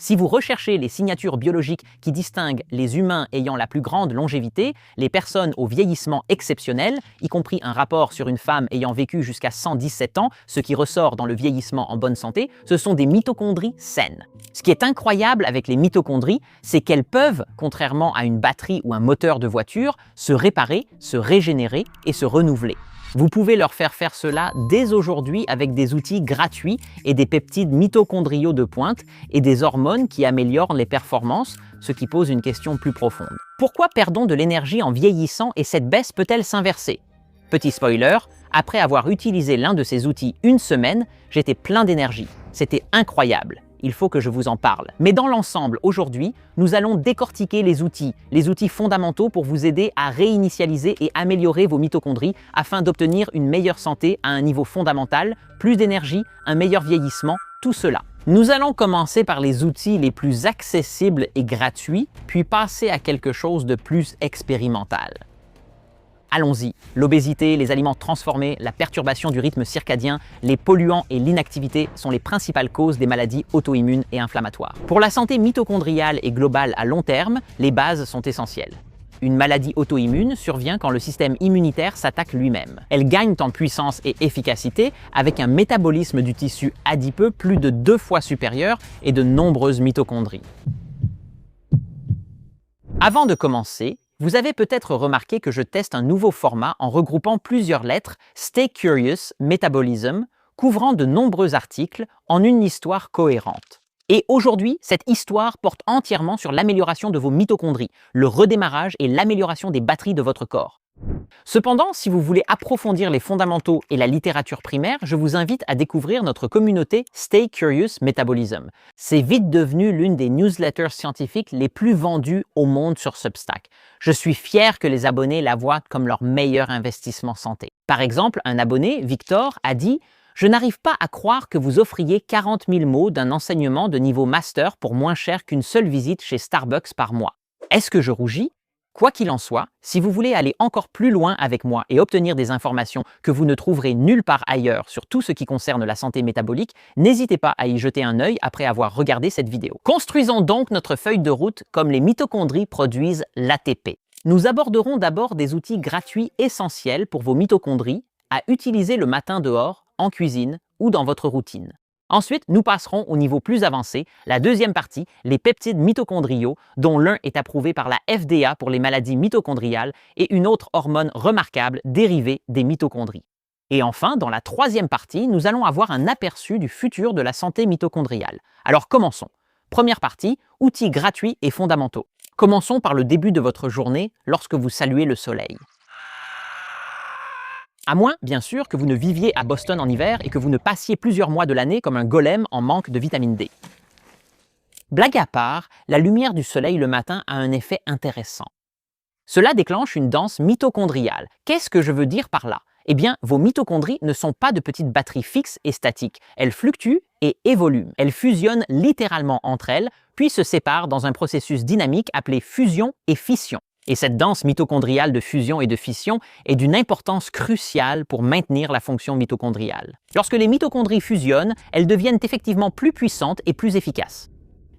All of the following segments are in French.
Si vous recherchez les signatures biologiques qui distinguent les humains ayant la plus grande longévité, les personnes au vieillissement exceptionnel, y compris un rapport sur une femme ayant vécu jusqu'à 117 ans, ce qui ressort dans le vieillissement en bonne santé, ce sont des mitochondries saines. Ce qui est incroyable avec les mitochondries, c'est qu'elles peuvent, contrairement à une batterie ou un moteur de voiture, se réparer, se régénérer et se renouveler. Vous pouvez leur faire cela dès aujourd'hui avec des outils gratuits et des peptides mitochondriaux de pointe et des hormones qui améliorent les performances, ce qui pose une question plus profonde. Pourquoi perdons de l'énergie en vieillissant et cette baisse peut-elle s'inverser? Petit spoiler, après avoir utilisé l'un de ces outils une semaine, j'étais plein d'énergie. C'était incroyable. Il faut que je vous en parle. Mais dans l'ensemble, aujourd'hui, nous allons décortiquer les outils fondamentaux pour vous aider à réinitialiser et améliorer vos mitochondries afin d'obtenir une meilleure santé à un niveau fondamental, plus d'énergie, un meilleur vieillissement, tout cela. Nous allons commencer par les outils les plus accessibles et gratuits, puis passer à quelque chose de plus expérimental. Allons-y. L'obésité, les aliments transformés, la perturbation du rythme circadien, les polluants et l'inactivité sont les principales causes des maladies auto-immunes et inflammatoires. Pour la santé mitochondriale et globale à long terme, les bases sont essentielles. Une maladie auto-immune survient quand le système immunitaire s'attaque lui-même. Elle gagne en puissance et efficacité avec un métabolisme du tissu adipeux plus de 2 fois supérieur et de nombreuses mitochondries. Avant de commencer, vous avez peut-être remarqué que je teste un nouveau format en regroupant plusieurs lettres Stay Curious Metabolism, couvrant de nombreux articles en une histoire cohérente. Et aujourd'hui, cette histoire porte entièrement sur l'amélioration de vos mitochondries, le redémarrage et l'amélioration des batteries de votre corps. Cependant, si vous voulez approfondir les fondamentaux et la littérature primaire, je vous invite à découvrir notre communauté Stay Curious Metabolism. C'est vite devenu l'une des newsletters scientifiques les plus vendues au monde sur Substack. Je suis fier que les abonnés la voient comme leur meilleur investissement santé. Par exemple, un abonné, Victor, a dit « Je n'arrive pas à croire que vous offriez 40 000 mots d'un enseignement de niveau master pour moins cher qu'une seule visite chez Starbucks par mois. Est-ce que je rougis ? Quoi qu'il en soit, si vous voulez aller encore plus loin avec moi et obtenir des informations que vous ne trouverez nulle part ailleurs sur tout ce qui concerne la santé métabolique, n'hésitez pas à y jeter un œil après avoir regardé cette vidéo. Construisons donc notre feuille de route comme les mitochondries produisent l'ATP. Nous aborderons d'abord des outils gratuits essentiels pour vos mitochondries à utiliser le matin dehors, en cuisine ou dans votre routine. Ensuite, nous passerons au niveau plus avancé, la deuxième partie, les peptides mitochondriaux, dont l'un est approuvé par la FDA pour les maladies mitochondriales et une autre hormone remarquable dérivée des mitochondries. Et enfin, dans la troisième partie, nous allons avoir un aperçu du futur de la santé mitochondriale. Alors commençons. Première partie, outils gratuits et fondamentaux. Commençons par le début de votre journée lorsque vous saluez le soleil. À moins, bien sûr, que vous ne viviez à Boston en hiver et que vous ne passiez plusieurs mois de l'année comme un golem en manque de vitamine D. Blague à part, la lumière du soleil le matin a un effet intéressant. Cela déclenche une danse mitochondriale. Qu'est-ce que je veux dire par là? Eh bien, vos mitochondries ne sont pas de petites batteries fixes et statiques. Elles fluctuent et évoluent. Elles fusionnent littéralement entre elles, puis se séparent dans un processus dynamique appelé fusion et fission. Et cette danse mitochondriale de fusion et de fission est d'une importance cruciale pour maintenir la fonction mitochondriale. Lorsque les mitochondries fusionnent, elles deviennent effectivement plus puissantes et plus efficaces.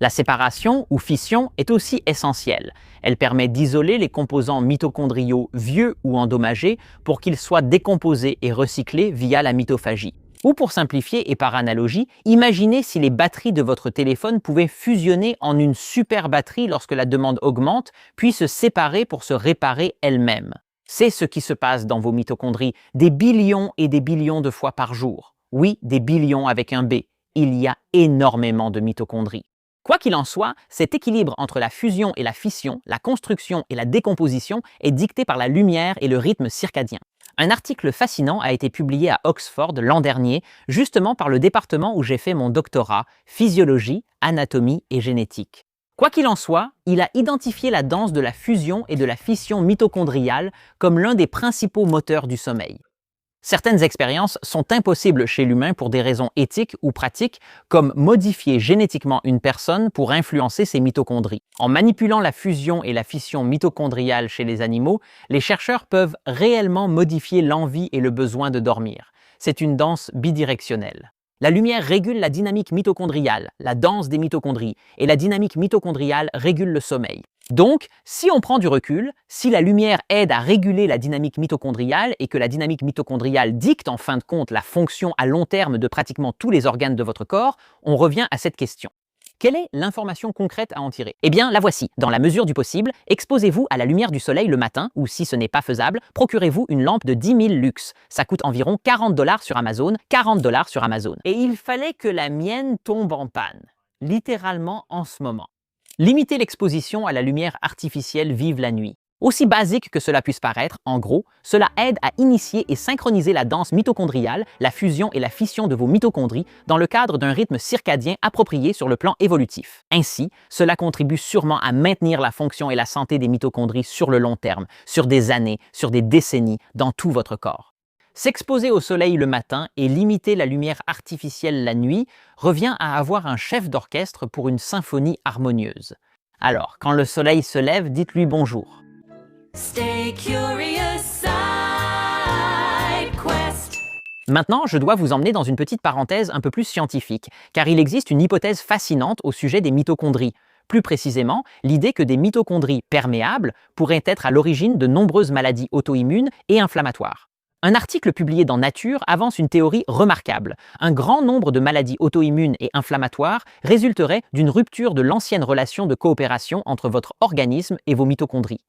La séparation ou fission est aussi essentielle. Elle permet d'isoler les composants mitochondriaux vieux ou endommagés pour qu'ils soient décomposés et recyclés via la mitophagie. Ou pour simplifier et par analogie, imaginez si les batteries de votre téléphone pouvaient fusionner en une super batterie lorsque la demande augmente, puis se séparer pour se réparer elles-mêmes. C'est ce qui se passe dans vos mitochondries, des billions et des billions de fois par jour. Oui, des billions avec un B. Il y a énormément de mitochondries. Quoi qu'il en soit, cet équilibre entre la fusion et la fission, la construction et la décomposition est dicté par la lumière et le rythme circadien. Un article fascinant a été publié à Oxford l'an dernier, justement par le département où j'ai fait mon doctorat, physiologie, anatomie et génétique. Quoi qu'il en soit, il a identifié la danse de la fusion et de la fission mitochondriale comme l'un des principaux moteurs du sommeil. Certaines expériences sont impossibles chez l'humain pour des raisons éthiques ou pratiques, comme modifier génétiquement une personne pour influencer ses mitochondries. En manipulant la fusion et la fission mitochondriale chez les animaux, les chercheurs peuvent réellement modifier l'envie et le besoin de dormir. C'est une danse bidirectionnelle. La lumière régule la dynamique mitochondriale, la danse des mitochondries, et la dynamique mitochondriale régule le sommeil. Donc, si on prend du recul, si la lumière aide à réguler la dynamique mitochondriale et que la dynamique mitochondriale dicte en fin de compte la fonction à long terme de pratiquement tous les organes de votre corps, on revient à cette question. Quelle est l'information concrète à en tirer? Eh bien, la voici. Dans la mesure du possible, exposez-vous à la lumière du soleil le matin, ou si ce n'est pas faisable, procurez-vous une lampe de 10 000 lux. Ça coûte environ 40 $ sur Amazon, 40 $ sur Amazon. Et il fallait que la mienne tombe en panne, littéralement en ce moment. Limitez l'exposition à la lumière artificielle vive la nuit. Aussi basique que cela puisse paraître, en gros, cela aide à initier et synchroniser la danse mitochondriale, la fusion et la fission de vos mitochondries dans le cadre d'un rythme circadien approprié sur le plan évolutif. Ainsi, cela contribue sûrement à maintenir la fonction et la santé des mitochondries sur le long terme, sur des années, sur des décennies, dans tout votre corps. S'exposer au soleil le matin et limiter la lumière artificielle la nuit revient à avoir un chef d'orchestre pour une symphonie harmonieuse. Alors, quand le soleil se lève, dites-lui bonjour. Stay curious, side quest. Maintenant, je dois vous emmener dans une petite parenthèse un peu plus scientifique, car il existe une hypothèse fascinante au sujet des mitochondries. Plus précisément, l'idée que des mitochondries perméables pourraient être à l'origine de nombreuses maladies auto-immunes et inflammatoires. Un article publié dans Nature avance une théorie remarquable. Un grand nombre de maladies auto-immunes et inflammatoires résulteraient d'une rupture de l'ancienne relation de coopération entre votre organisme et vos mitochondries.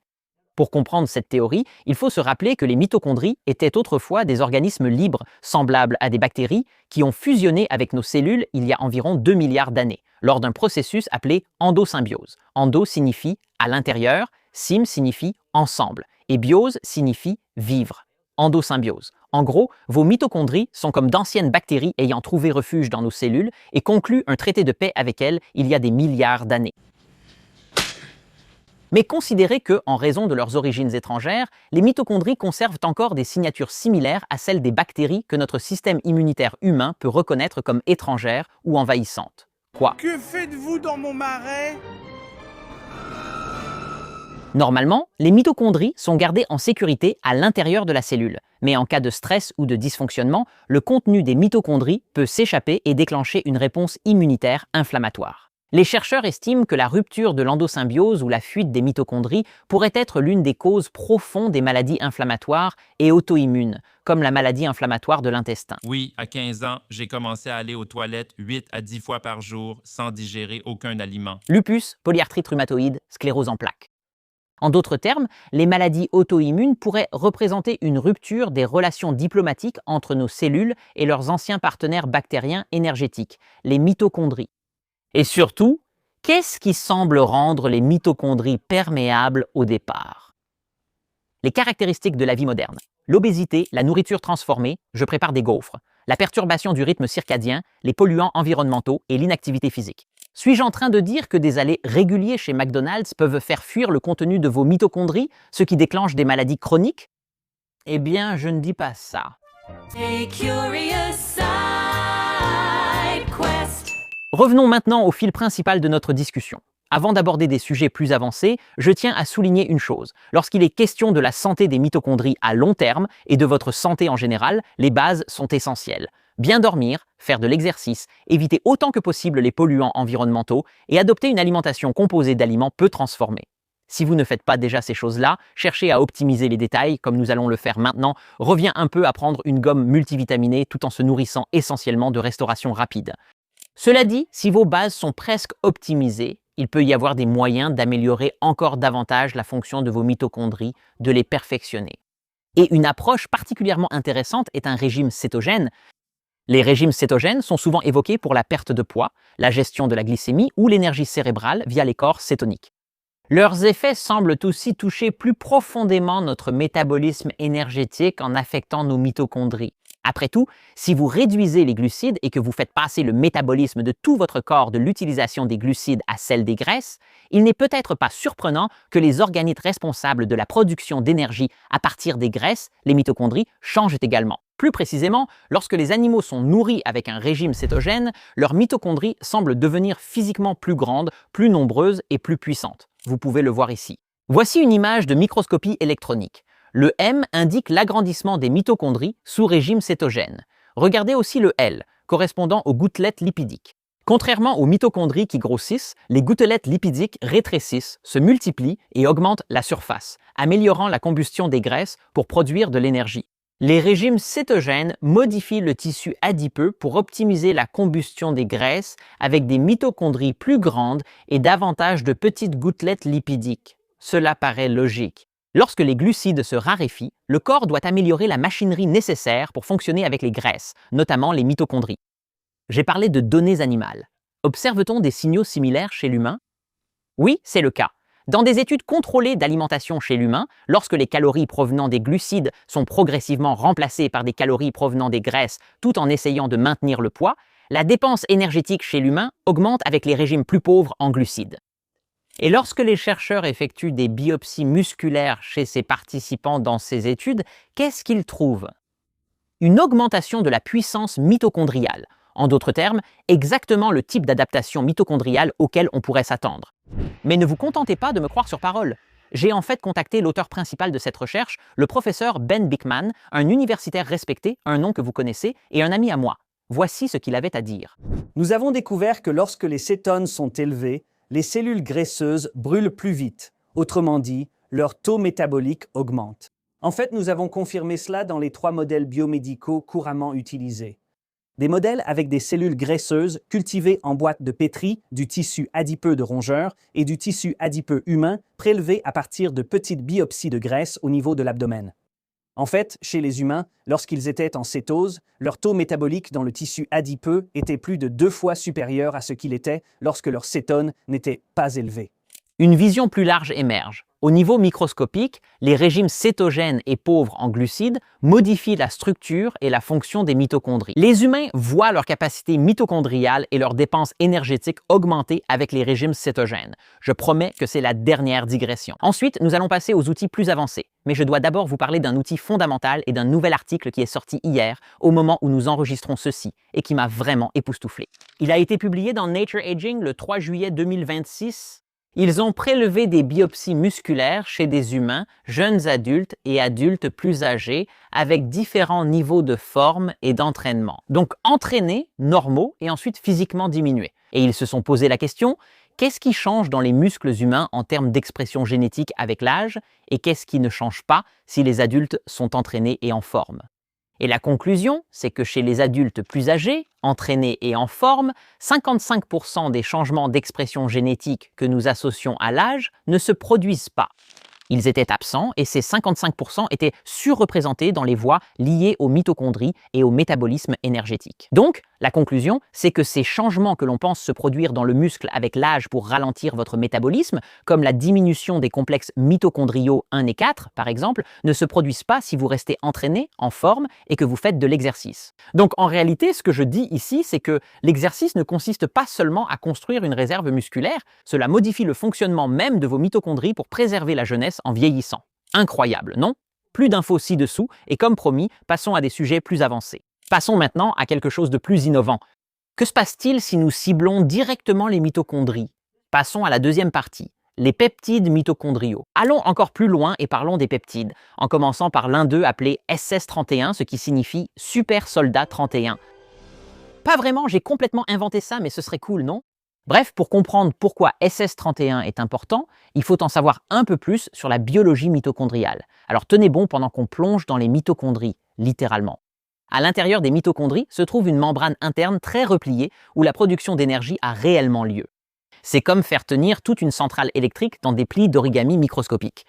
Pour comprendre cette théorie, il faut se rappeler que les mitochondries étaient autrefois des organismes libres, semblables à des bactéries, qui ont fusionné avec nos cellules il y a environ 2 milliards d'années, lors d'un processus appelé endosymbiose. Endo signifie à l'intérieur, sym signifie ensemble, et biose signifie vivre. Endosymbiose. En gros, vos mitochondries sont comme d'anciennes bactéries ayant trouvé refuge dans nos cellules et concluent un traité de paix avec elles il y a des milliards d'années. Mais considérez que, en raison de leurs origines étrangères, les mitochondries conservent encore des signatures similaires à celles des bactéries que notre système immunitaire humain peut reconnaître comme étrangères ou envahissantes. Quoi? Que faites-vous dans mon marais? Normalement, les mitochondries sont gardées en sécurité à l'intérieur de la cellule. Mais en cas de stress ou de dysfonctionnement, le contenu des mitochondries peut s'échapper et déclencher une réponse immunitaire inflammatoire. Les chercheurs estiment que la rupture de l'endosymbiose ou la fuite des mitochondries pourrait être l'une des causes profondes des maladies inflammatoires et auto-immunes, comme la maladie inflammatoire de l'intestin. Oui, à 15 ans, j'ai commencé à aller aux toilettes 8 à 10 fois par jour sans digérer aucun aliment. Lupus, polyarthrite rhumatoïde, sclérose en plaques. En d'autres termes, les maladies auto-immunes pourraient représenter une rupture des relations diplomatiques entre nos cellules et leurs anciens partenaires bactériens énergétiques, les mitochondries. Et surtout, qu'est-ce qui semble rendre les mitochondries perméables au départ? Les caractéristiques de la vie moderne. L'obésité, la nourriture transformée, je prépare des gaufres, la perturbation du rythme circadien, les polluants environnementaux et l'inactivité physique. Suis-je en train de dire que des allées réguliers chez McDonald's peuvent faire fuir le contenu de vos mitochondries, ce qui déclenche des maladies chroniques? Eh bien, je ne dis pas ça. Stay curious, side quest. Revenons maintenant au fil principal de notre discussion. Avant d'aborder des sujets plus avancés, je tiens à souligner une chose. Lorsqu'il est question de la santé des mitochondries à long terme et de votre santé en général, les bases sont essentielles. Bien dormir, faire de l'exercice, éviter autant que possible les polluants environnementaux et adopter une alimentation composée d'aliments peu transformés. Si vous ne faites pas déjà ces choses-là, chercher à optimiser les détails, comme nous allons le faire maintenant, revient un peu à prendre une gomme multivitaminée tout en se nourrissant essentiellement de restauration rapide. Cela dit, si vos bases sont presque optimisées, il peut y avoir des moyens d'améliorer encore davantage la fonction de vos mitochondries, de les perfectionner. Et une approche particulièrement intéressante est un régime cétogène. Les régimes cétogènes sont souvent évoqués pour la perte de poids, la gestion de la glycémie ou l'énergie cérébrale via les corps cétoniques. Leurs effets semblent aussi toucher plus profondément notre métabolisme énergétique en affectant nos mitochondries. Après tout, si vous réduisez les glucides et que vous faites passer le métabolisme de tout votre corps de l'utilisation des glucides à celle des graisses, il n'est peut-être pas surprenant que les organites responsables de la production d'énergie à partir des graisses, les mitochondries, changent également. Plus précisément, lorsque les animaux sont nourris avec un régime cétogène, leurs mitochondries semblent devenir physiquement plus grandes, plus nombreuses et plus puissantes. Vous pouvez le voir ici. Voici une image de microscopie électronique. Le M indique l'agrandissement des mitochondries sous régime cétogène. Regardez aussi le L. correspondant aux gouttelettes lipidiques. Contrairement aux mitochondries qui grossissent, les gouttelettes lipidiques rétrécissent, se multiplient et augmentent la surface, améliorant la combustion des graisses pour produire de l'énergie. Les régimes cétogènes modifient le tissu adipeux pour optimiser la combustion des graisses avec des mitochondries plus grandes et davantage de petites gouttelettes lipidiques. Cela paraît logique. Lorsque les glucides se raréfient, le corps doit améliorer la machinerie nécessaire pour fonctionner avec les graisses, notamment les mitochondries. J'ai parlé de données animales. Observe-t-on des signaux similaires chez l'humain? Oui, c'est le cas. Dans des études contrôlées d'alimentation chez l'humain, lorsque les calories provenant des glucides sont progressivement remplacées par des calories provenant des graisses tout en essayant de maintenir le poids, la dépense énergétique chez l'humain augmente avec les régimes plus pauvres en glucides. Et lorsque les chercheurs effectuent des biopsies musculaires chez ces participants dans ces études, qu'est-ce qu'ils trouvent? Une augmentation de la puissance mitochondriale. En d'autres termes, exactement le type d'adaptation mitochondriale auquel on pourrait s'attendre. Mais ne vous contentez pas de me croire sur parole. J'ai en fait contacté l'auteur principal de cette recherche, le professeur Ben Bikman, un universitaire respecté, un nom que vous connaissez, et un ami à moi. Voici ce qu'il avait à dire. Nous avons découvert que lorsque les cétones sont élevés, les cellules graisseuses brûlent plus vite. Autrement dit, leur taux métabolique augmente. En fait, nous avons confirmé cela dans les 3 modèles biomédicaux couramment utilisés. Des modèles avec des cellules graisseuses cultivées en boîte de pétri du tissu adipeux de rongeurs et du tissu adipeux humain prélevés à partir de petites biopsies de graisse au niveau de l'abdomen. En fait, chez les humains, lorsqu'ils étaient en cétose, leur taux métabolique dans le tissu adipeux était plus de 2 fois supérieur à ce qu'il était lorsque leur cétone n'était pas élevée. Une vision plus large émerge. Au niveau microscopique, les régimes cétogènes et pauvres en glucides modifient la structure et la fonction des mitochondries. Les humains voient leur capacité mitochondriale et leurs dépenses énergétiques augmenter avec les régimes cétogènes. Je promets que c'est la dernière digression. Ensuite, nous allons passer aux outils plus avancés. Mais je dois d'abord vous parler d'un outil fondamental et d'un nouvel article qui est sorti hier, au moment où nous enregistrons ceci, et qui m'a vraiment époustouflé. Il a été publié dans Nature Aging le 3 juillet 2026. Ils ont prélevé des biopsies musculaires chez des humains, jeunes adultes et adultes plus âgés, avec différents niveaux de forme et d'entraînement. Donc entraînés, normaux et ensuite physiquement diminués. Et ils se sont posé la question, qu'est-ce qui change dans les muscles humains en termes d'expression génétique avec l'âge et qu'est-ce qui ne change pas si les adultes sont entraînés et en forme? Et la conclusion, c'est que chez les adultes plus âgés, entraînés et en forme, 55% des changements d'expression génétique que nous associons à l'âge ne se produisent pas. Ils étaient absents et ces 55% étaient surreprésentés dans les voies liées aux mitochondries et au métabolisme énergétique. Donc, la conclusion, c'est que ces changements que l'on pense se produire dans le muscle avec l'âge pour ralentir votre métabolisme, comme la diminution des complexes mitochondriaux 1 et 4, par exemple, ne se produisent pas si vous restez entraîné, en forme et que vous faites de l'exercice. Donc, en réalité, ce que je dis ici, c'est que l'exercice ne consiste pas seulement à construire une réserve musculaire, cela modifie le fonctionnement même de vos mitochondries pour préserver la jeunesse en vieillissant. Incroyable, non? Plus d'infos ci-dessous et comme promis, passons à des sujets plus avancés. Passons maintenant à quelque chose de plus innovant. Que se passe-t-il si nous ciblons directement les mitochondries? Passons à la deuxième partie, les peptides mitochondriaux. Allons encore plus loin et parlons des peptides, en commençant par l'un d'eux appelé SS31, ce qui signifie Super Soldat 31. Pas vraiment, j'ai complètement inventé ça, mais ce serait cool, non? Bref, pour comprendre pourquoi SS31 est important, il faut en savoir un peu plus sur la biologie mitochondriale. Alors tenez bon pendant qu'on plonge dans les mitochondries, littéralement. À l'intérieur des mitochondries se trouve une membrane interne très repliée où la production d'énergie a réellement lieu. C'est comme faire tenir toute une centrale électrique dans des plis d'origami microscopiques.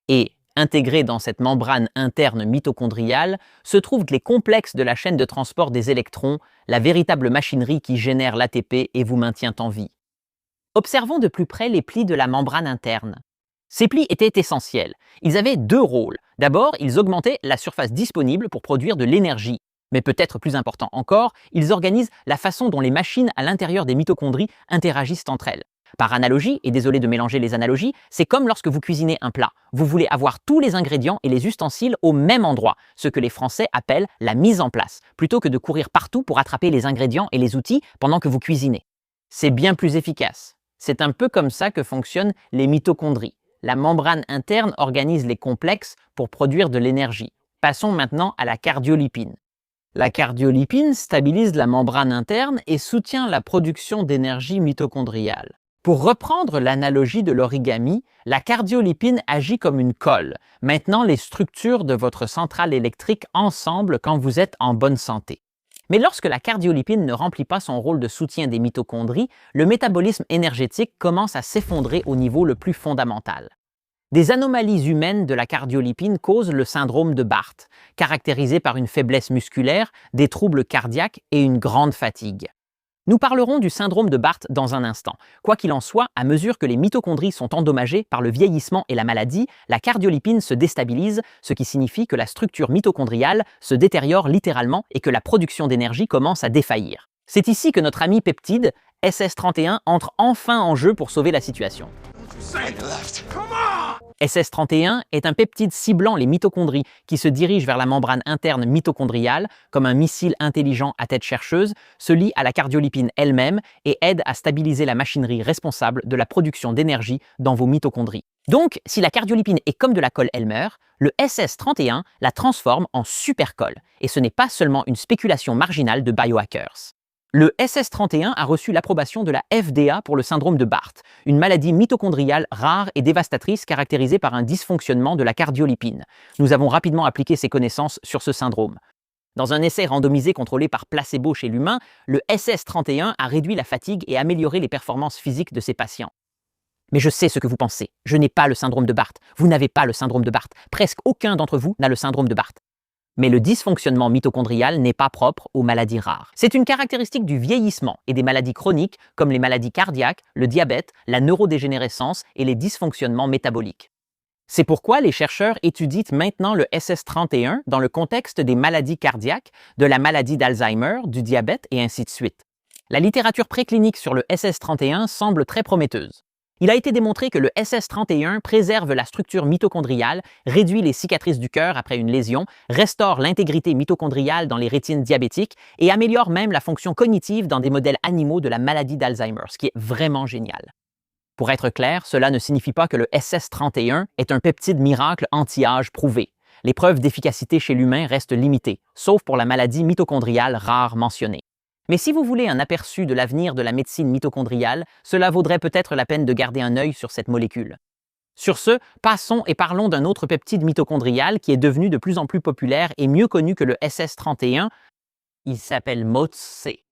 Et intégrés dans cette membrane interne mitochondriale se trouvent les complexes de la chaîne de transport des électrons, la véritable machinerie qui génère l'ATP et vous maintient en vie. Observons de plus près les plis de la membrane interne. Ces plis étaient essentiels. Ils avaient 2 rôles. D'abord, ils augmentaient la surface disponible pour produire de l'énergie. Mais peut-être plus important encore, ils organisent la façon dont les machines à l'intérieur des mitochondries interagissent entre elles. Par analogie, et désolé de mélanger les analogies, c'est comme lorsque vous cuisinez un plat. Vous voulez avoir tous les ingrédients et les ustensiles au même endroit, ce que les Français appellent la mise en place, plutôt que de courir partout pour attraper les ingrédients et les outils pendant que vous cuisinez. C'est bien plus efficace. C'est un peu comme ça que fonctionnent les mitochondries. La membrane interne organise les complexes pour produire de l'énergie. Passons maintenant à la cardiolipine. La cardiolipine stabilise la membrane interne et soutient la production d'énergie mitochondriale. Pour reprendre l'analogie de l'origami, la cardiolipine agit comme une colle, maintenant les structures de votre centrale électrique ensemble quand vous êtes en bonne santé. Mais lorsque la cardiolipine ne remplit pas son rôle de soutien des mitochondries, le métabolisme énergétique commence à s'effondrer au niveau le plus fondamental. Des anomalies humaines de la cardiolipine causent le syndrome de Barth, caractérisé par une faiblesse musculaire, des troubles cardiaques et une grande fatigue. Nous parlerons du syndrome de Barth dans un instant. Quoi qu'il en soit, à mesure que les mitochondries sont endommagées par le vieillissement et la maladie, la cardiolipine se déstabilise, ce qui signifie que la structure mitochondriale se détériore littéralement et que la production d'énergie commence à défaillir. C'est ici que notre ami peptide, SS31, entre enfin en jeu pour sauver la situation. SS31 est un peptide ciblant les mitochondries qui se dirige vers la membrane interne mitochondriale, comme un missile intelligent à tête chercheuse, se lie à la cardiolipine elle-même et aide à stabiliser la machinerie responsable de la production d'énergie dans vos mitochondries. Donc, si la cardiolipine est comme de la colle Elmer, le SS31 la transforme en supercolle, et ce n'est pas seulement une spéculation marginale de biohackers. Le SS31 a reçu l'approbation de la FDA pour le syndrome de Barth, une maladie mitochondriale rare et dévastatrice caractérisée par un dysfonctionnement de la cardiolipine. Nous avons rapidement appliqué ces connaissances sur ce syndrome. Dans un essai randomisé contrôlé par placebo chez l'humain, le SS31 a réduit la fatigue et amélioré les performances physiques de ses patients. Mais je sais ce que vous pensez. Je n'ai pas le syndrome de Barth. Vous n'avez pas le syndrome de Barth. Presque aucun d'entre vous n'a le syndrome de Barth. Mais le dysfonctionnement mitochondrial n'est pas propre aux maladies rares. C'est une caractéristique du vieillissement et des maladies chroniques comme les maladies cardiaques, le diabète, la neurodégénérescence et les dysfonctionnements métaboliques. C'est pourquoi les chercheurs étudient maintenant le SS31 dans le contexte des maladies cardiaques, de la maladie d'Alzheimer, du diabète et ainsi de suite. La littérature préclinique sur le SS31 semble très prometteuse. Il a été démontré que le SS31 préserve la structure mitochondriale, réduit les cicatrices du cœur après une lésion, restaure l'intégrité mitochondriale dans les rétines diabétiques et améliore même la fonction cognitive dans des modèles animaux de la maladie d'Alzheimer, ce qui est vraiment génial. Pour être clair, cela ne signifie pas que le SS31 est un peptide miracle anti-âge prouvé. Les preuves d'efficacité chez l'humain restent limitées, sauf pour la maladie mitochondriale rare mentionnée. Mais si vous voulez un aperçu de l'avenir de la médecine mitochondriale, cela vaudrait peut-être la peine de garder un œil sur cette molécule. Sur ce, passons et parlons d'un autre peptide mitochondrial qui est devenu de plus en plus populaire et mieux connu que le SS31. Il s'appelle MOTS-C.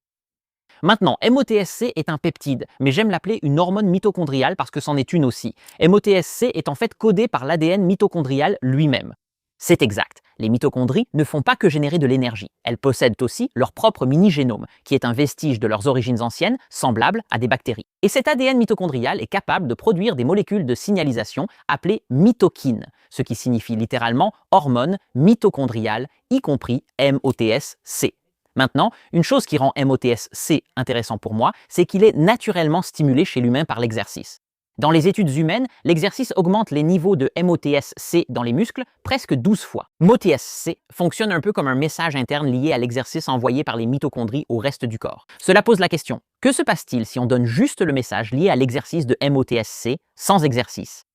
Maintenant, MOTS-C est un peptide, mais j'aime l'appeler une hormone mitochondriale parce que c'en est une aussi. MOTS-C est en fait codé par l'ADN mitochondrial lui-même. C'est exact, les mitochondries ne font pas que générer de l'énergie. Elles possèdent aussi leur propre mini-génome, qui est un vestige de leurs origines anciennes, semblable à des bactéries. Et cet ADN mitochondrial est capable de produire des molécules de signalisation appelées mitokines, ce qui signifie littéralement hormone mitochondriale, y compris MOTS-C. Maintenant, une chose qui rend MOTS-C intéressant pour moi, c'est qu'il est naturellement stimulé chez l'humain par l'exercice. Dans les études humaines, l'exercice augmente les niveaux de MOTS-C dans les muscles presque 12 fois. MOTS-C fonctionne un peu comme un message interne lié à l'exercice envoyé par les mitochondries au reste du corps. Cela pose la question, que se passe-t-il si on donne juste le message lié à l'exercice de MOTS-C sans exercice?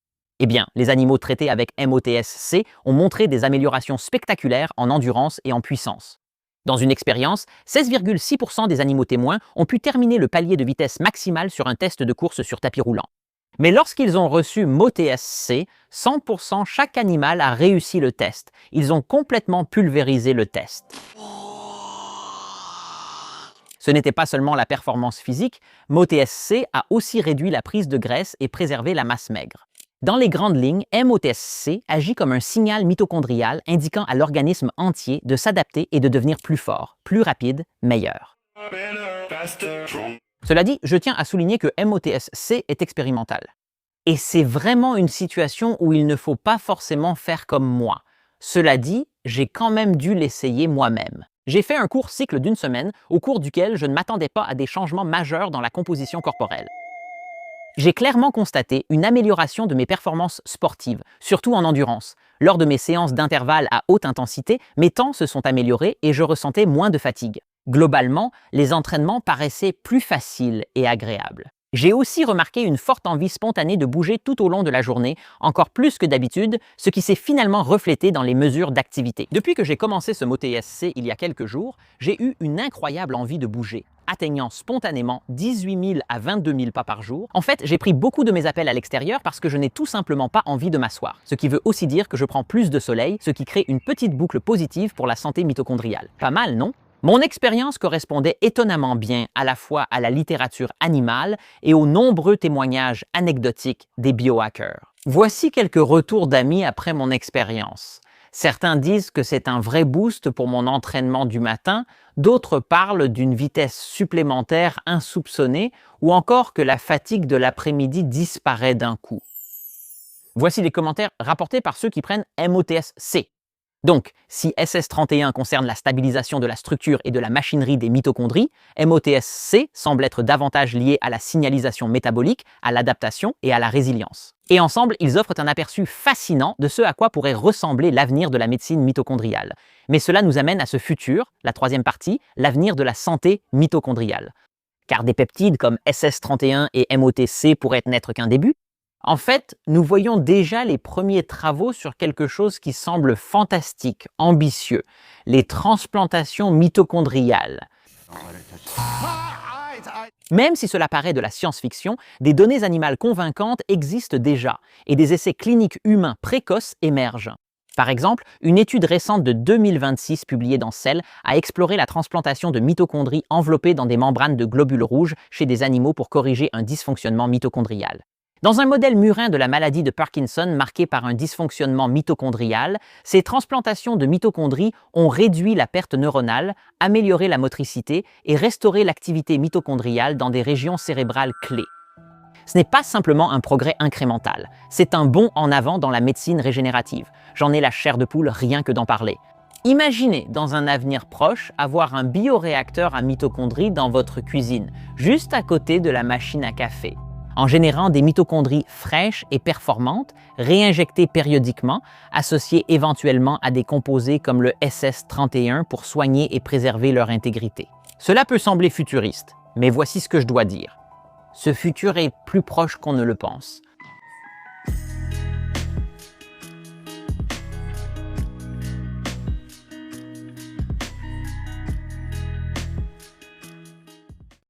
Eh bien, les animaux traités avec MOTS-C ont montré des améliorations spectaculaires en endurance et en puissance. Dans une expérience, 16,6% des animaux témoins ont pu terminer le palier de vitesse maximale sur un test de course sur tapis roulant. Mais lorsqu'ils ont reçu MOTS-C, 100% chaque animal a réussi le test. Ils ont complètement pulvérisé le test. Ce n'était pas seulement la performance physique, MOTS-C a aussi réduit la prise de graisse et préservé la masse maigre. Dans les grandes lignes, MOTS-C agit comme un signal mitochondrial indiquant à l'organisme entier de s'adapter et de devenir plus fort, plus rapide, meilleur. Cela dit, je tiens à souligner que MOTS-C est expérimental. Et c'est vraiment une situation où il ne faut pas forcément faire comme moi. Cela dit, j'ai quand même dû l'essayer moi-même. J'ai fait un court cycle d'une semaine, au cours duquel je ne m'attendais pas à des changements majeurs dans la composition corporelle. J'ai clairement constaté une amélioration de mes performances sportives, surtout en endurance. Lors de mes séances d'intervalle à haute intensité, mes temps se sont améliorés et je ressentais moins de fatigue. Globalement, les entraînements paraissaient plus faciles et agréables. J'ai aussi remarqué une forte envie spontanée de bouger tout au long de la journée, encore plus que d'habitude, ce qui s'est finalement reflété dans les mesures d'activité. Depuis que j'ai commencé ce MoTSC il y a quelques jours, j'ai eu une incroyable envie de bouger, atteignant spontanément 18 000 à 22 000 pas par jour. En fait, j'ai pris beaucoup de mes appels à l'extérieur parce que je n'ai tout simplement pas envie de m'asseoir, ce qui veut aussi dire que je prends plus de soleil, ce qui crée une petite boucle positive pour la santé mitochondriale. Pas mal, non? Mon expérience correspondait étonnamment bien à la fois à la littérature animale et aux nombreux témoignages anecdotiques des biohackers. Voici quelques retours d'amis après mon expérience. Certains disent que c'est un vrai boost pour mon entraînement du matin, d'autres parlent d'une vitesse supplémentaire insoupçonnée ou encore que la fatigue de l'après-midi disparaît d'un coup. Voici les commentaires rapportés par ceux qui prennent MoTSC. Donc, si SS31 concerne la stabilisation de la structure et de la machinerie des mitochondries, MoTSC semble être davantage lié à la signalisation métabolique, à l'adaptation et à la résilience. Et ensemble, ils offrent un aperçu fascinant de ce à quoi pourrait ressembler l'avenir de la médecine mitochondriale. Mais cela nous amène à ce futur, la troisième partie, l'avenir de la santé mitochondriale. Car des peptides comme SS31 et MoTC pourraient n'être qu'un début. En fait, nous voyons déjà les premiers travaux sur quelque chose qui semble fantastique, ambitieux, les transplantations mitochondriales. Même si cela paraît de la science-fiction, des données animales convaincantes existent déjà et des essais cliniques humains précoces émergent. Par exemple, une étude récente de 2026 publiée dans Cell a exploré la transplantation de mitochondries enveloppées dans des membranes de globules rouges chez des animaux pour corriger un dysfonctionnement mitochondrial. Dans un modèle murin de la maladie de Parkinson marqué par un dysfonctionnement mitochondrial, ces transplantations de mitochondries ont réduit la perte neuronale, amélioré la motricité et restauré l'activité mitochondriale dans des régions cérébrales clés. Ce n'est pas simplement un progrès incrémental, c'est un bond en avant dans la médecine régénérative. J'en ai la chair de poule rien que d'en parler. Imaginez, dans un avenir proche, avoir un bioréacteur à mitochondries dans votre cuisine, juste à côté de la machine à café. En générant des mitochondries fraîches et performantes, réinjectées périodiquement, associées éventuellement à des composés comme le SS31 pour soigner et préserver leur intégrité. Cela peut sembler futuriste, mais voici ce que je dois dire. Ce futur est plus proche qu'on ne le pense.